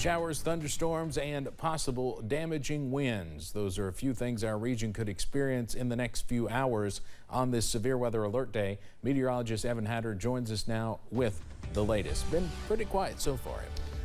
Showers, thunderstorms, and possible damaging winds. Those are a few things our region could experience in the next few hours on this severe weather alert day. Meteorologist Evan Hatter joins us now with the latest. Been pretty quiet so far.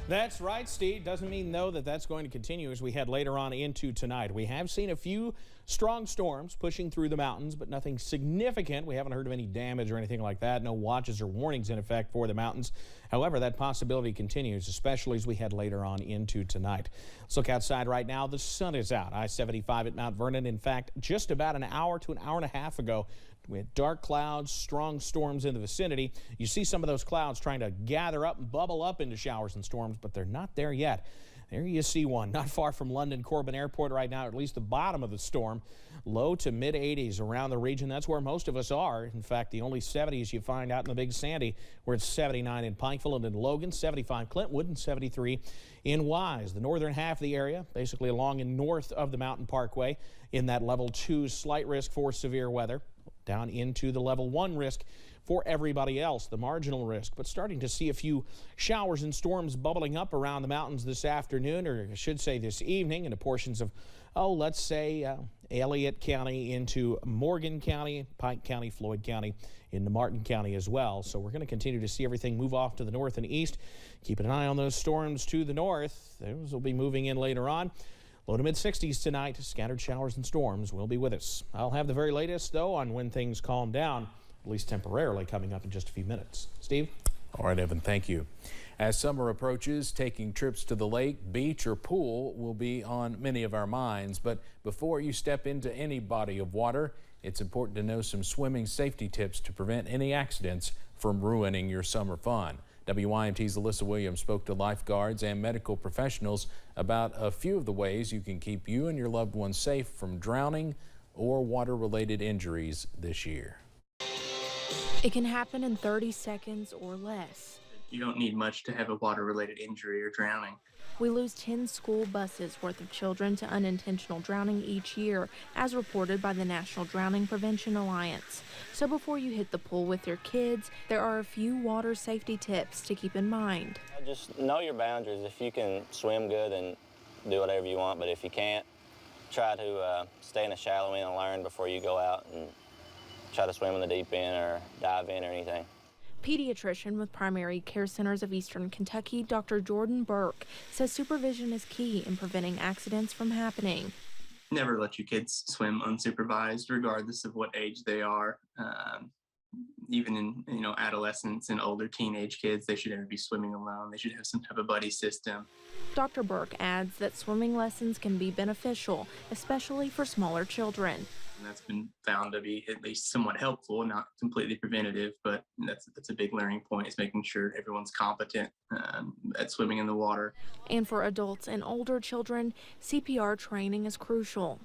That's right, Steve. Doesn't mean, though, that that's going to continue as we head later on into tonight. We have seen a few strong storms pushing through the mountains, but nothing significant. We haven't heard of any damage or anything like that. No watches or warnings in effect for the mountains. However, that possibility continues, especially as we head later on into tonight. Let's look outside right now. The sun is out. I-75 at Mount Vernon. In fact, just about an hour to an hour and a half ago, we had dark clouds, strong storms in the vicinity. You see some of those clouds trying to gather up and bubble up into showers and storms, but they're not there yet. There you see one not far from London Corbin Airport right now, at least the bottom of the storm. Low to mid 80s around the region. That's where most of us are. In fact, the only 70s you find out in the Big Sandy, where it's 79 in Pikeville and in Logan, 75 Clintwood, and 73 in Wise. The northern half of the area, basically along and north of the Mountain Parkway, in that level 2 slight risk for severe weather. Down into the level 1 risk for everybody else, the marginal risk. But starting to see a few showers and storms bubbling up around the mountains this afternoon, or I should say this evening, into portions of, let's say Elliott County into Morgan County, Pike County, Floyd County, into Martin County as well. So we're going to continue to see everything move off to the north and east. Keeping an eye on those storms to the north. Those will be moving in later on. Low to mid 60s tonight. Scattered showers and storms will be with us. I'll have the very latest, though, on when things calm down, at least temporarily, coming up in just a few minutes. Steve? All right, Evan, thank you. As summer approaches, taking trips to the lake, beach, or pool will be on many of our minds. But before you step into any body of water, it's important to know some swimming safety tips to prevent any accidents from ruining your summer fun. WYMT's Alyssa Williams spoke to lifeguards and medical professionals about a few of the ways you can keep you and your loved ones safe from drowning or water-related injuries this year. It can happen in 30 seconds or less. You don't need much to have a water-related injury or drowning. We lose 10 school buses worth of children to unintentional drowning each year, as reported by the National Drowning Prevention Alliance. So before you hit the pool with your kids, there are a few water safety tips to keep in mind. Just know your boundaries. If you can swim good, then do whatever you want. But if you can't, try to stay in a shallow end and learn before you go out and try to swim in the deep end or dive in or anything. Pediatrician with Primary Care Centers of Eastern Kentucky, Dr. Jordan Burke, says supervision is key in preventing accidents from happening. Never let your kids swim unsupervised, regardless of what age they are. Even in adolescents and older teenage kids, they should never be swimming alone. They should have some type of buddy system. Dr. Burke adds that swimming lessons can be beneficial, especially for smaller children. And that's been found to be at least somewhat helpful, not completely preventative, but that's a big learning point, is making sure everyone's competent at swimming in the water. And for adults and older children, CPR training is crucial.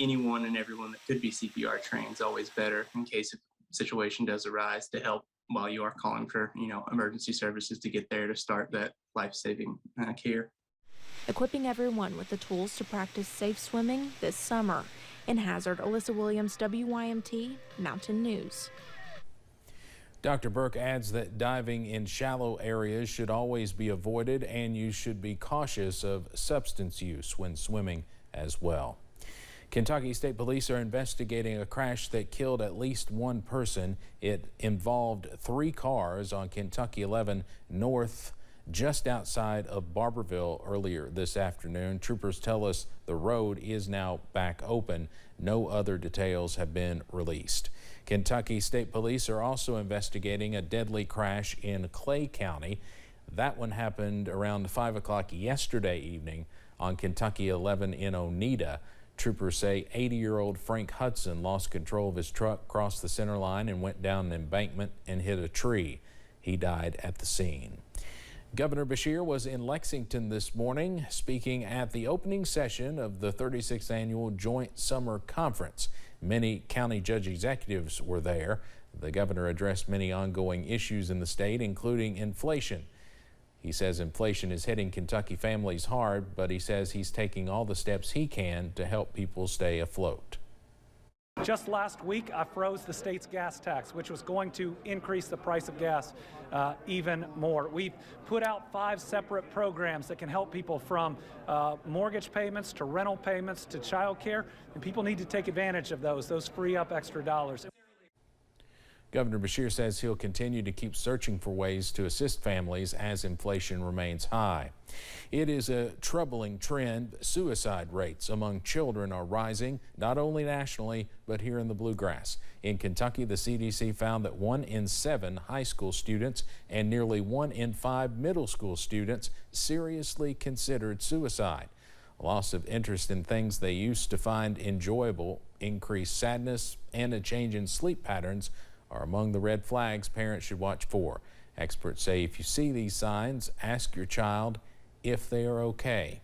Anyone and everyone that could be CPR trained is always better in case a situation does arise, to help while you are calling for emergency services to get there to start that life-saving care. Equipping everyone with the tools to practice safe swimming this summer. In Hazard, Alyssa Williams, WYMT, Mountain News. Dr. Burke adds that diving in shallow areas should always be avoided, and you should be cautious of substance use when swimming as well. Kentucky State Police are investigating a crash that killed at least one person. It involved 3 cars on Kentucky 11 North, just outside of Barberville earlier this afternoon. Troopers tell us the road is now back open. No other details have been released. Kentucky State Police are also investigating a deadly crash in Clay County. That one happened around 5 o'clock yesterday evening on Kentucky 11 in Oneida. Troopers say 80-year-old Frank Hudson lost control of his truck, crossed the center line, and went down an embankment and hit a tree. He died at the scene. Governor Beshear was in Lexington this morning, speaking at the opening session of the 36th Annual Joint Summer Conference. Many county judge executives were there. The governor addressed many ongoing issues in the state, including inflation. He says inflation is hitting Kentucky families hard, but he says he's taking all the steps he can to help people stay afloat. Just last week, I froze the state's gas tax, which was going to increase the price of gas even more. We've put out 5 separate programs that can help people from mortgage payments to rental payments to child care, and people need to take advantage of those. Those free up extra dollars. Governor Beshear says he'll continue to keep searching for ways to assist families as inflation remains high. It is a troubling trend. Suicide rates among children are rising, not only nationally, but here in the Bluegrass. In Kentucky, the CDC found that 1 in 7 high school students and nearly 1 in 5 middle school students seriously considered suicide. A loss of interest in things they used to find enjoyable, increased sadness, and a change in sleep patterns are among the red flags parents should watch for. Experts say if you see these signs, ask your child if they are okay.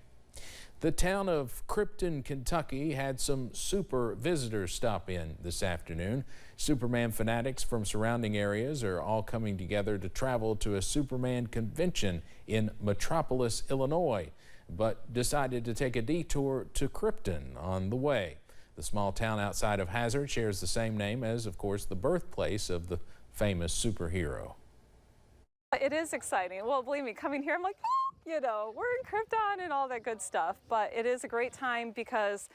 The town of Krypton, Kentucky had some super visitors stop in this afternoon. Superman fanatics from surrounding areas are all coming together to travel to a Superman convention in Metropolis, Illinois, but decided to take a detour to Krypton on the way. The small town outside of Hazard shares the same name as, of course, the birthplace of the famous superhero. It is exciting. Well, believe me, coming here, I'm like, oh, you know, we're in Krypton and all that good stuff. But it is a great time because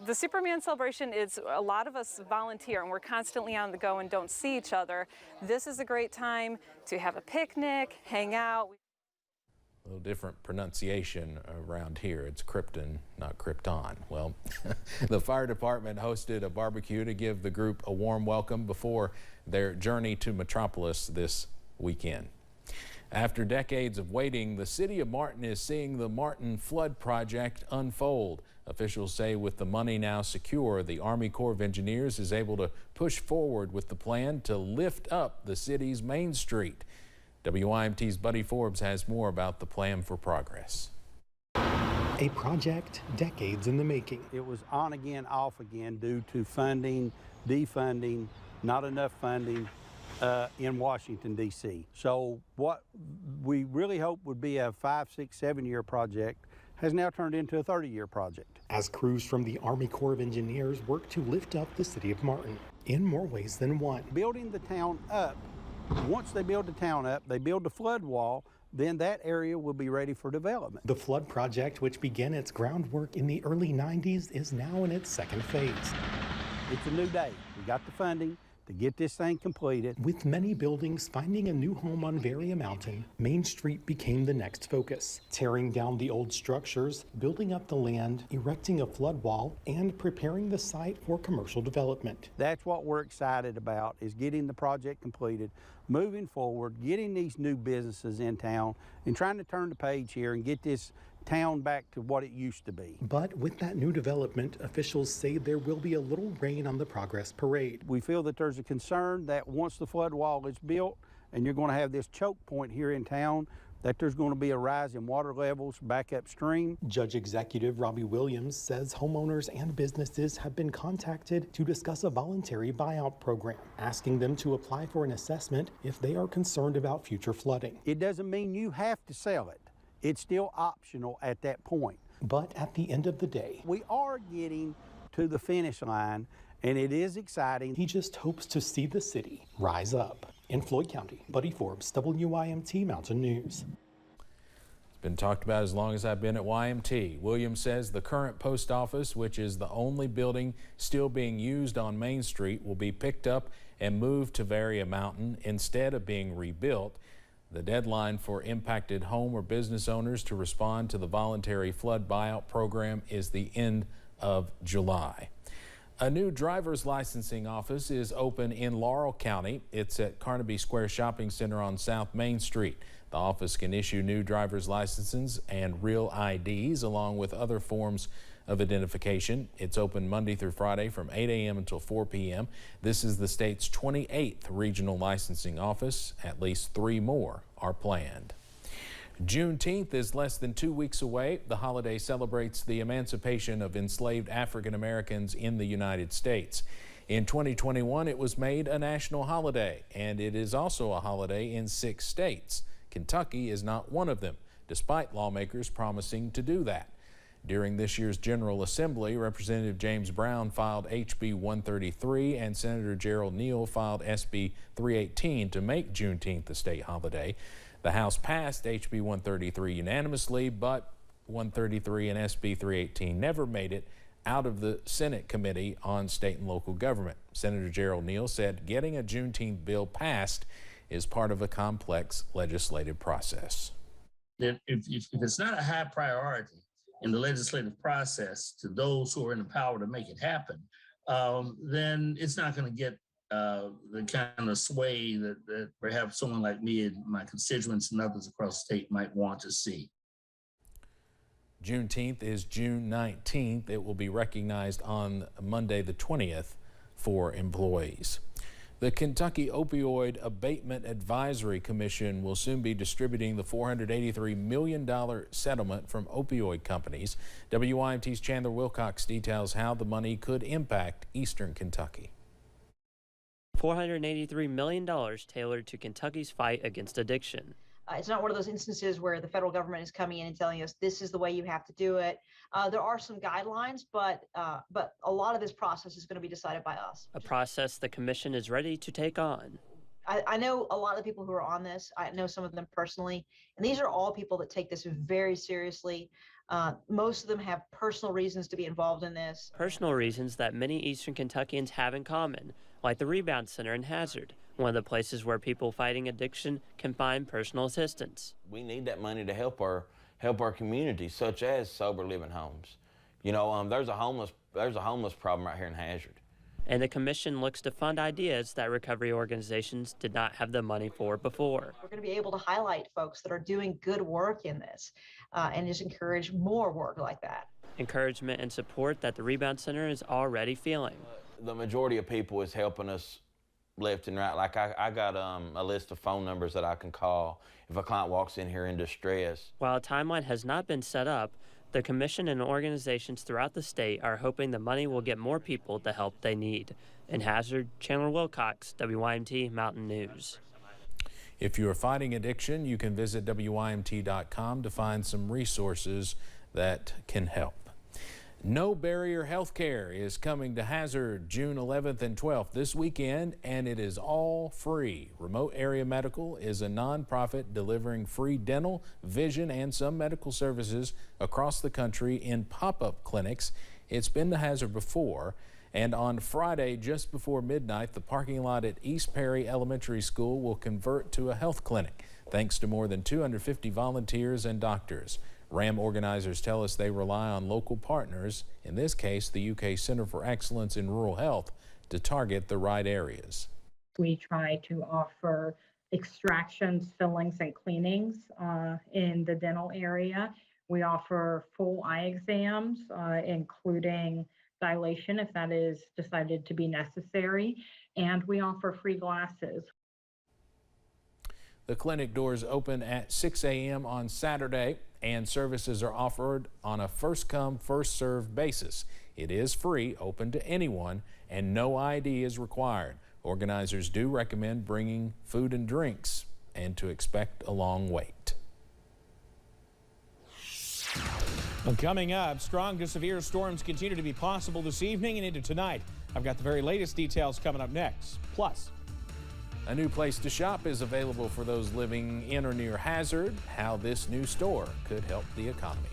the Superman celebration is, a lot of us volunteer and we're constantly on the go and don't see each other. This is a great time to have a picnic, hang out. A little different pronunciation around here. It's Krypton, not Krypton. Well, the fire department hosted a barbecue to give the group a warm welcome before their journey to Metropolis this weekend. After decades of waiting, the city of Martin is seeing the Martin Flood Project unfold. Officials say with the money now secure, the Army Corps of Engineers is able to push forward with the plan to lift up the city's Main Street. WYMT's Buddy Forbes has more about the plan for progress. A project decades in the making. It was on again, off again due to funding, defunding, not enough funding in Washington, D.C. So what we really hoped would be a 5, 6, 7-year project has now turned into a 30-year project. As crews from the Army Corps of Engineers work to lift up the city of Martin in more ways than one. Building the town up. Once they build the town up, they build the flood wall, then that area will be ready for development. The flood project, which began its groundwork in the early 90s, is now in its second phase. It's a new day. We got the funding to get this thing completed. With many buildings finding a new home on Varia Mountain, Main Street became the next focus. Tearing down the old structures, building up the land, erecting a flood wall, and preparing the site for commercial development. That's what we're excited about, is getting the project completed, moving forward, getting these new businesses in town, and trying to turn the page here and get this town back to what it used to be. But with that new development, officials say there will be a little rain on the progress parade. We feel that there's a concern that once the flood wall is built and you're going to have this choke point here in town, that there's going to be a rise in water levels back upstream. Judge Executive Robbie Williams says homeowners and businesses have been contacted to discuss a voluntary buyout program, asking them to apply for an assessment if they are concerned about future flooding. It doesn't mean you have to sell it. It's still optional at that point. But at the end of the day, we are getting to the finish line, and it is exciting. He just hopes to see the city rise up. In Floyd County, Buddy Forbes, WYMT Mountain News. It's been talked about as long as I've been at YMT. Williams says the current post office, which is the only building still being used on Main Street, will be picked up and moved to Varia Mountain instead of being rebuilt. The deadline for impacted home or business owners to respond to the voluntary flood buyout program is the end of July. A new driver's licensing office is open in Laurel County. It's at Carnaby Square Shopping Center on South Main Street. The office can issue new driver's licenses and real IDs along with other forms of identification. It's open Monday through Friday from 8 a.m. until 4 p.m. This is the state's 28th regional licensing office. At least 3 more are planned. Juneteenth is less than 2 weeks away. The holiday celebrates the emancipation of enslaved African Americans in the United States. In 2021, it was made a national holiday, and it is also a holiday in 6 states. Kentucky is not one of them, despite lawmakers promising to do that. During this year's General Assembly, Representative James Brown filed HB 133 and Senator Gerald Neal filed SB 318 to make Juneteenth a state holiday. The House passed HB 133 unanimously, but 133 and SB 318 never made it out of the Senate Committee on State and Local Government. Senator Gerald Neal said getting a Juneteenth bill passed is part of a complex legislative process. If it's not a high priority in the legislative process to those who are in the power to make it happen, then it's not going to get the kind of sway that perhaps someone like me and my constituents and others across the state might want to see. Juneteenth is June 19th. It will be recognized on Monday the 20th for employees. The Kentucky Opioid Abatement Advisory Commission will soon be distributing the $483 million settlement from opioid companies. WYMT's Chandler Wilcox details how the money could impact Eastern Kentucky. $483 million tailored to Kentucky's fight against addiction. It's not one of those instances where the federal government is coming in and telling us this is the way you have to do it. There are some guidelines, but a lot of this process is going to be decided by us. A process the commission is ready to take on. I know a lot of the people who are on this. I know some of them personally, and these are all people that take this very seriously. Most of them have personal reasons to be involved in this. Personal reasons that many Eastern Kentuckians have in common, like the Rebound Center in Hazard, one of the places where people fighting addiction can find personal assistance. We need that money to help our community, such as sober living homes. You know, there's a homeless problem right here in Hazard. And the commission looks to fund ideas that recovery organizations did not have the money for before. We're going to be able to highlight folks that are doing good work in this and just encourage more work like that. Encouragement and support that the Rebound Center is already feeling. The majority of people is helping us left and right. Like I got a list of phone numbers that I can call if a client walks in here in distress. While a timeline has not been set up, the commission and organizations throughout the state are hoping the money will get more people the help they need. In Hazard, Chandler Wilcox, WYMT Mountain News. If you are fighting addiction, you can visit WYMT.com to find some resources that can help. No Barrier Healthcare is coming to Hazard June 11th and 12th this weekend, and it is all free. Remote Area Medical is a nonprofit delivering free dental, vision, and some medical services across the country in pop-up clinics. It's been to Hazard before, and on Friday, just before midnight, the parking lot at East Perry Elementary School will convert to a health clinic, thanks to more than 250 volunteers and doctors. RAM organizers tell us they rely on local partners, in this case the UK Center for Excellence in Rural Health, to target the right areas. We try to offer extractions, fillings, and cleanings in the dental area. We offer full eye exams, including dilation if that is decided to be necessary, and we offer free glasses. The clinic doors open at 6 a.m. on Saturday, and services are offered on a first-come, first-served basis. It is free, open to anyone, and no ID is required. Organizers do recommend bringing food and drinks and to expect a long wait. Well, coming up, strong to severe storms continue to be possible this evening and into tonight. I've got the very latest details coming up next. Plus, a new place to shop is available for those living in or near Hazard. How this new store could help the economy.